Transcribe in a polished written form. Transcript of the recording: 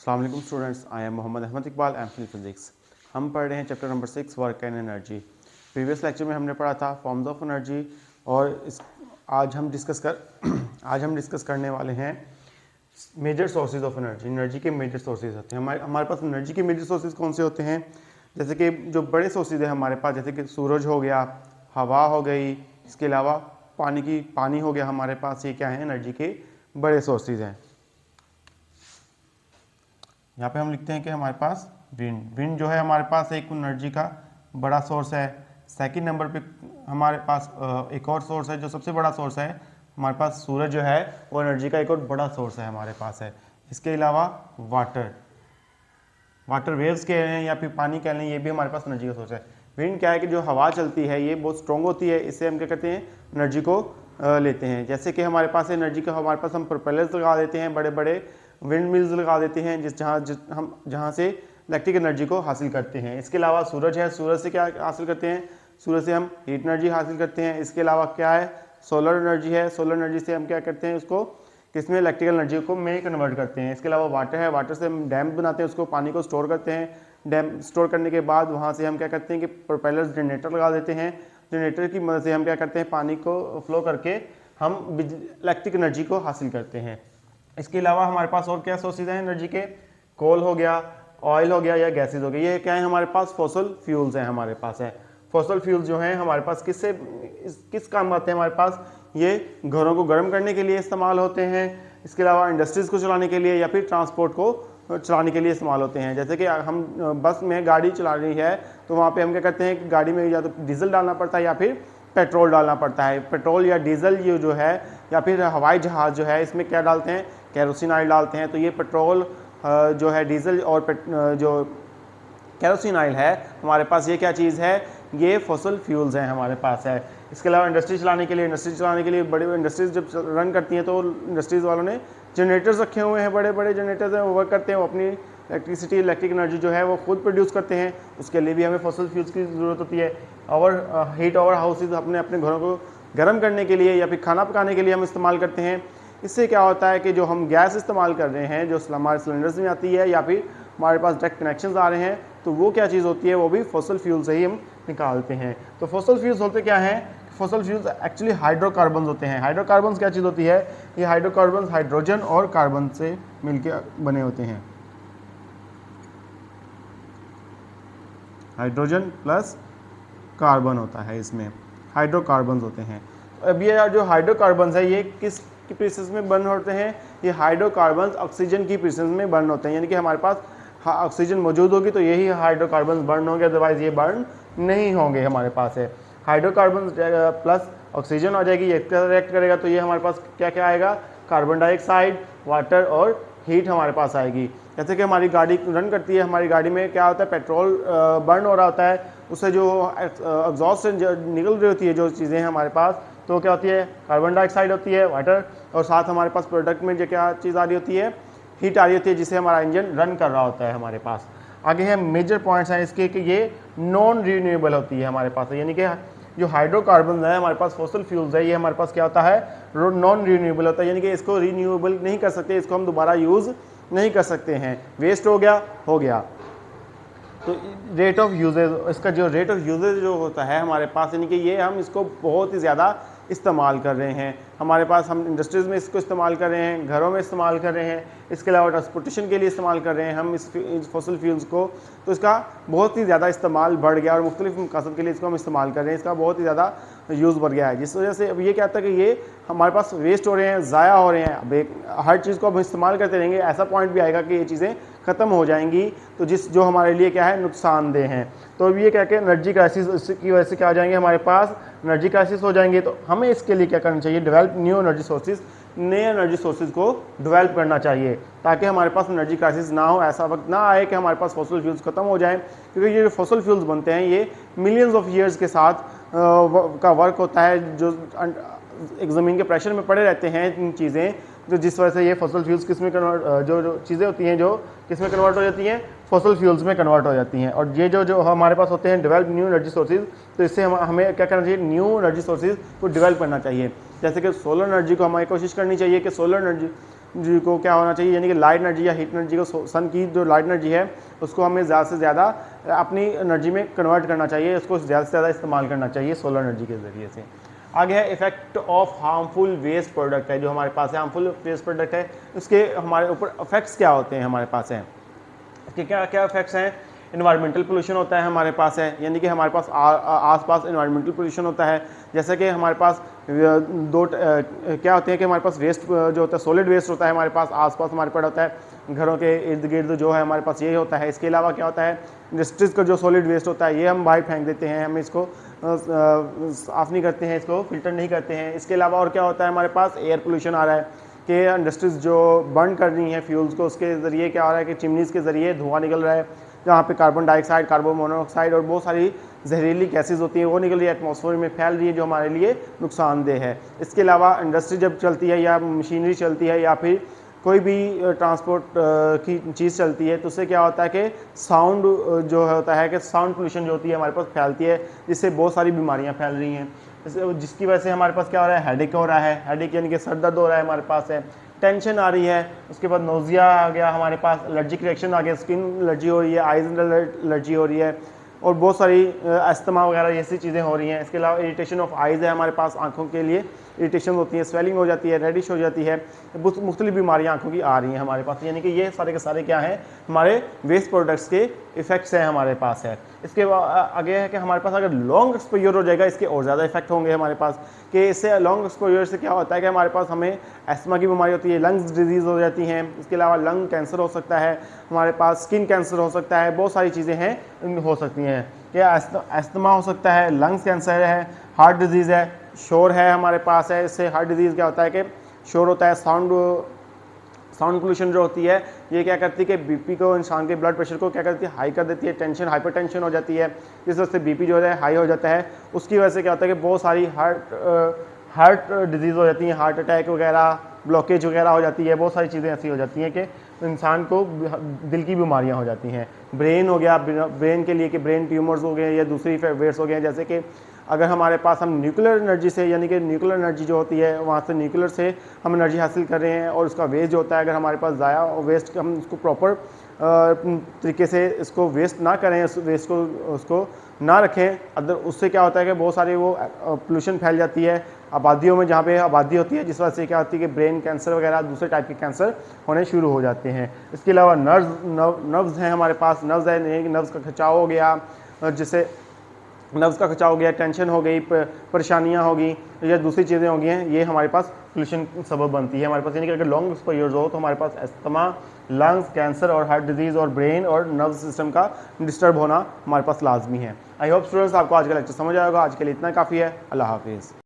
अस्सलाम वालेकुम students, I am Mohammad Ahmed Iqbal, M physics. हम पढ़ रहे हैं chapter number 6 work and energy. Previous lecture में हमने पढ़ा था फॉर्म्स ऑफ एनर्जी और आज हम डिस्कस करने वाले हैं major sources of energy. Energy के मेजर सोर्सेज होते हैं हमारे पास। एनर्जी के मेजर सोर्सेज कौन से होते हैं? जैसे कि जो बड़े सोर्सेज हैं हमारे पास, जैसे कि सूरज हो गया, हवा हो गई, इसके अलावा पानी हो गया हमारे पास। ये क्या है? एनर्जी के बड़े सोर्सेज हैं। यहाँ पे हम लिखते हैं कि हमारे पास विंड जो है हमारे पास एक एनर्जी का बड़ा सोर्स है। सेकंड नंबर पे हमारे पास एक और सोर्स है जो सबसे बड़ा सोर्स है हमारे पास, सूरज जो है वो एनर्जी का एक और बड़ा सोर्स है हमारे पास है। इसके अलावा वाटर वेव्स कह लें या फिर पानी कह लें, ये भी हमारे पास एनर्जी का सोर्स है। विंड क्या है कि जो हवा चलती है ये बहुत स्ट्रॉन्ग होती है, इससे हम क्या करते हैं, एनर्जी को लेते हैं। जैसे कि हमारे पास एनर्जी का हम प्रोपेलर्स लगा देते हैं, बड़े बड़े विंड मिल्स लगा देते हैं हम जहाँ से इलेक्ट्रिक एनर्जी को हासिल करते हैं। इसके अलावा सूरज है, सूरज से क्या हासिल करते हैं? सूरज से हम हीट एनर्जी हासिल करते हैं। इसके अलावा क्या है? सोलर एनर्जी है। सोलर एनर्जी से हम क्या करते हैं, उसको किसमें, इलेक्ट्रिकल एनर्जी को में कन्वर्ट करते हैं। इसके अलावा वाटर है, वाटर से हम डैम बनाते हैं, उसको पानी को स्टोर करते हैं। डैम स्टोर करने के बाद वहाँ से हम क्या करते हैं कि प्रोपेलर्स जनरेटर लगा देते हैं। जनरेटर की मदद से हम क्या करते हैं, पानी को फ्लो करके हम इलेक्ट्रिक एनर्जी को हासिल करते हैं। इसके अलावा हमारे पास और क्या सोर्सेज हैं एनर्जी के? कोल हो गया, ऑयल हो गया या गैसेज हो गया। ये क्या है हमारे पास? फॉसल फ्यूल्स हैं हमारे पास है। फॉसल फ्यूल्स जो हैं हमारे पास किस काम आते हैं हमारे पास? ये घरों को गर्म करने के लिए इस्तेमाल होते हैं। इसके अलावा इंडस्ट्रीज़ को चलाने के लिए या फिर ट्रांसपोर्ट को चलाने के लिए इस्तेमाल होते हैं। जैसे कि हम बस में गाड़ी चला रही है तो वहाँ पे हम क्या करते हैं कि गाड़ी में या तो डीजल डालना पड़ता है या फिर पेट्रोल डालना पड़ता है। पेट्रोल या डीजल ये जो है या फिर हवाई जहाज़ जो है इसमें क्या डालते हैं? केरोसिन ऑयल डालते हैं। तो ये पेट्रोल जो है, डीजल और जो केरोसिन ऑयल है हमारे पास, ये क्या चीज़ है? ये फॉसल फ्यूल्स हैं हमारे पास है। इसके अलावा इंडस्ट्री चलाने के लिए बड़ी इंडस्ट्रीज जब रन करती हैं तो इंडस्ट्रीज़ वालों ने जनरेटर्स रखे हुए हैं, बड़े बड़े जनरेटर्स हैं, वो वर्क करते हैं, वो अपनी इलेक्ट्रिक एनर्जी जो है वो खुद प्रोड्यूस करते हैं। उसके लिए भी हमें फॉसल फ्यूल्स की ज़रूरत होती है। और हीट और हाउसेज अपने घरों को गर्म करने के लिए या फिर खाना पकाने के लिए हम इस्तेमाल करते हैं। इससे क्या होता है कि जो हम गैस इस्तेमाल कर रहे हैं, जो हमारे सिलेंडर्स में आती है या फिर हमारे पास डायरेक्ट कनेक्शंस आ रहे हैं, तो वो क्या चीज़ होती है? वो भी फॉसल फ्यूल से ही हम निकालते हैं। तो फॉसल फ्यूल्स होते क्या हैं? फॉसल फ्यूल्स एक्चुअली हाइड्रोकार्बन्स होते हैं। हाइड्रोकार्बन्स क्या चीज़ होती है? ये हाइड्रोकार्बन्स हाइड्रोजन और कार्बन से मिलकर बने होते हैं। हाइड्रोजन प्लस कार्बन होता है, इसमें हाइड्रोकार्बन्स होते हैं। अब ये जो हाइड्रोकार्बन्स है ये किस की प्रोसेस में बर्न होते हैं? ये हाइड्रोकार्बन्स ऑक्सीजन की प्रोसेस में बर्न होते हैं। यानी कि हमारे पास ऑक्सीजन मौजूद होगी तो यही हाइड्रोकार्बन्स बर्न होंगे, अदरवाइज ये बर्न नहीं होंगे हमारे पास है। हाइड्रोकार्बन प्लस ऑक्सीजन हो जाएगी, ये रिएक्ट करेगा तो ये हमारे पास क्या क्या आएगा? कार्बन डाइऑक्साइड, वाटर और हीट हमारे पास आएगी। जैसे कि हमारी गाड़ी रन करती है, हमारी गाड़ी में क्या होता है, पेट्रोल बर्न हो रहा होता है, उससे जो एग्जॉस्ट से निकल रही होती है जो चीज़ें हैं हमारे पास, तो क्या होती है? कार्बन डाइऑक्साइड होती है, वाटर, और साथ हमारे पास प्रोडक्ट में जो क्या चीज़ आ रही होती है? हीट आ रही होती है, जिससे हमारा इंजन रन कर रहा होता है हमारे पास। आगे है मेजर पॉइंट्स हैं इसके कि ये नॉन रीन्यूएबल होती है हमारे पास, यानी कि जो हाइड्रोकार्बन है हमारे पास, फॉसल फ्यूल्स है, ये हमारे पास क्या होता है? नॉन रीन्यूएबल होता है, यानी कि इसको रीन्यूएबल नहीं कर सकते, इसको हम दोबारा यूज़ नहीं कर सकते हैं। वेस्ट हो गया। तो रेट ऑफ यूजेज, इसका जो रेट ऑफ यूजेज जो होता है हमारे पास, यानी कि ये हम इसको बहुत ही ज़्यादा इस्तेमाल कर रहे हैं हमारे पास। हम इंडस्ट्रीज़ में इसको इस्तेमाल कर रहे हैं, घरों में इस्तेमाल कर रहे हैं, इसके अलावा ट्रांसपोर्टेशन के लिए इस्तेमाल कर रहे हैं हम इस फॉसल फ्यूल्स को। तो इसका बहुत ही ज़्यादा इस्तेमाल बढ़ गया और मुख्तलिफ मकासद के लिए इसको हम इस्तेमाल कर रहे हैं, इसका बहुत ही ज़्यादा यूज़ बढ़ गया है, जिस वजह से अब ये क्या होता है कि ये हमारे पास वेस्ट हो रहे हैं, ज़ाया हो रहे हैं। अब हर चीज़ को हम इस्तेमाल करते रहेंगे, ऐसा पॉइंट भी आएगा कि ये चीज़ें ख़त्म हो जाएंगी, तो जो हमारे लिए क्या है, नुकसानदेह हैं। तो अब ये क्या कि एनर्जी क्राइसिस की वजह से क्या आ जाएंगे, हमारे पास एनर्जी क्राइसिस हो जाएंगे। तो हमें इसके लिए क्या करना चाहिए? डेवलप न्यू एनर्जी सोर्सेज, नए एनर्जी सोर्सेज को डेवलप करना चाहिए, ताकि हमारे पास एनर्जी क्राइसिस ना हो, ऐसा वक्त ना आए कि हमारे पास फॉसल फ्यूल्स खत्म हो जाएं। क्योंकि ये जो फॉसल फ्यूल्स बनते हैं ये मिलियंस ऑफ ईयर्स के साथ का वर्क होता है, जो एक ज़मीन के प्रेशर में पड़े रहते हैं इन चीज़ें, तो जिस वजह से ये फॉसल फ्यूल्स किस में कन्वर्ट, जो चीज़ें होती हैं जो किस में कन्वर्ट हो जाती हैं? फॉसल फ्यूल्स में कन्वर्ट हो जाती हैं। और ये जो हमारे पास होते हैं डेवलप न्यू एनर्जी सोर्सेज, तो इससे हमें क्या करना चाहिए? न्यू एनर्जी सोर्सेज को डेवलप करना चाहिए। जैसे कि सोलर एनर्जी को हमें कोशिश करनी चाहिए कि सोलर एनर्जी जी को क्या होना चाहिए, यानी कि लाइट एनर्जी या हीट एनर्जी को, सन की जो लाइट एनर्जी है उसको हमें ज़्यादा से ज़्यादा अपनी एनर्जी में कन्वर्ट करना चाहिए, उसको ज़्यादा से ज़्यादा इस्तेमाल करना चाहिए सोलर एनर्जी के ज़रिए से। आगे है effect of harmful waste product है, जो हमारे पास है हार्मफुल वेस्ट प्रोडक्ट है, उसके हमारे ऊपर इफेक्ट्स क्या होते हैं हमारे पास है, इसके क्या क्या इफेक्ट्स हैं। इन्वायरमेंटल पोल्यूशन होता है हमारे पास है, यानी कि हमारे पास आसपास इन्वायरमेंटल पोल्यूशन होता है, जैसे कि हमारे पास क्या होते हैं कि हमारे पास वेस्ट जो होता है सॉलिड वेस्ट होता है हमारे पास आसपास हमारे पास होता है, घरों के इर्द गिर्द जो है हमारे पास यही होता है। इसके अलावा क्या होता है, इंडस्ट्रीज़ का जो सॉलिड वेस्ट होता है ये हम बाहर फेंक देते हैं, हम इसको साफ़ नहीं करते हैं, इसको फिल्टर नहीं करते हैं। इसके अलावा और क्या होता है, हमारे पास एयर पोल्यूशन आ रहा है कि इंडस्ट्रीज़ जो बर्न कर रही हैं फ्यूल्स को, उसके ज़रिए क्या हो रहा है कि चिमनीज़ के ज़रिए धुआं निकल रहा है, जहाँ पे कार्बन डाइऑक्साइड, कार्बन मोनोऑक्साइड और बहुत सारी जहरीली गैसेज होती हैं वो निकल रही है, एटमॉस्फेयर में फैल रही है, जो हमारे लिए नुकसानदेह है। इसके अलावा इंडस्ट्री जब चलती है या मशीनरी चलती है या फिर कोई भी ट्रांसपोर्ट की चीज़ चलती है तो उससे क्या होता है कि साउंड जो होता है कि साउंड पोल्यूशन जो होती है हमारे पास फैलती है, जिससे बहुत सारी बीमारियाँ फैल रही हैं, जिसकी वजह से हमारे पास क्या हो रहा है, हेडेक हो रहा है, हेडेक यानी कि सर दर्द हो रहा है हमारे पास है, टेंशन आ रही है, उसके बाद नोजिया आ गया हमारे पास, एलर्जिक रिएक्शन आ गया, स्किन एलर्जी हो रही है, आइज एलर्जी हो रही है और बहुत सारी अस्थमा वगैरह ऐसी चीज़ें हो रही हैं। इसके अलावा इरिटेशन ऑफ आइज़ है हमारे पास, आंखों के लिए इरिटेशन होती है, स्वेलिंग हो जाती है, रेडिश हो जाती है, मुख्तलिफ बीमारियाँ आंखों की आ रही हैं हमारे पास, यानी कि ये सारे के सारे क्या हैं हमारे वेस्ट प्रोडक्ट्स के इफ़ेक्ट्स हैं हमारे पास है। इसके आगे है कि हमारे पास अगर लॉन्ग एक्सपोजर हो जाएगा इसके और ज़्यादा इफेक्ट होंगे हमारे पास, कि इससे लॉन्ग एक्सपोजर से क्या होता है कि हमारे पास हमें एस्थमा की बीमारी होती है, लंग्स डिजीज़ हो जाती हैं, इसके अलावा लंग कैंसर हो सकता है, हमारे पास स्किन कैंसर हो सकता है, बहुत सारी चीज़ें हैं हो सकती हैं, क्या एस्थमा हो सकता है, लंग्स कैंसर है, हार्ट डिजीज़ है, शोर है हमारे पास है। इससे हार्ट डिजीज़ क्या होता है कि शोर होता है, साउंड पोल्यूशन जो होती है ये क्या करती है कि बीपी को, इंसान के ब्लड प्रेशर को क्या करती है, हाई कर देती है, टेंशन हाइपरटेंशन हो जाती है, जिस वजह से बीपी जो है हाई हो जाता है। उसकी वजह से क्या होता है कि बहुत सारी हार्ट डिजीज़ हो जाती हैं, हार्ट अटैक वगैरह, ब्लॉकेज वगैरह हो जाती है, बहुत सारी चीज़ें ऐसी हो जाती हैं कि इंसान को दिल की बीमारियां हो जाती हैं। ब्रेन हो गया, ब्रेन के लिए कि ब्रेन ट्यूमर्स हो गए या दूसरी वेट्स हो गए, जैसे कि अगर हमारे पास हम न्यूक्लियर एनर्जी से, यानी कि न्यूक्लियर एनर्जी जो होती है वहाँ से न्यूक्लियर से हम एनर्जी हासिल कर रहे हैं और उसका वेस्ट जो होता है अगर हमारे पास ज़ाया वेस्ट, हम उसको प्रॉपर तरीके से इसको वेस्ट ना करें, उस वेस्ट को उसको ना रखें, अदर उससे क्या होता है कि बहुत सारी वो पोल्यूशन फैल जाती है आबादियों में, जहाँ पे आबादी होती है, जिस वजह से क्या होती है कि ब्रेन कैंसर वगैरह दूसरे टाइप के कैंसर होने शुरू हो जाते हैं। इसके अलावा नर्व्स हैं हमारे पास, नर्व्स है, नर्व्स का खिंचाव हो गया, जिससे नर्व्स का खिंचाव हो गया, टेंशन हो गई, परेशानियाँ होगी या दूसरी चीज़ें हो गई हैं, ये हमारे पास पोल्यूशन सबब बनती है हमारे पास। यानी कि अगर लॉन्ग एक्सपोजर हो तो हमारे पास अस्थमा, लंग्स कैंसर और हार्ट डिजीज़ और ब्रेन और नर्व सिस्टम का डिस्टर्ब होना हमारे पास लाजमी है। आई होप स्टूडेंट्स आपको आज का लेक्चर समझ आएगा। आज के लिए इतना काफ़ी है। अल्लाह हाफिज़।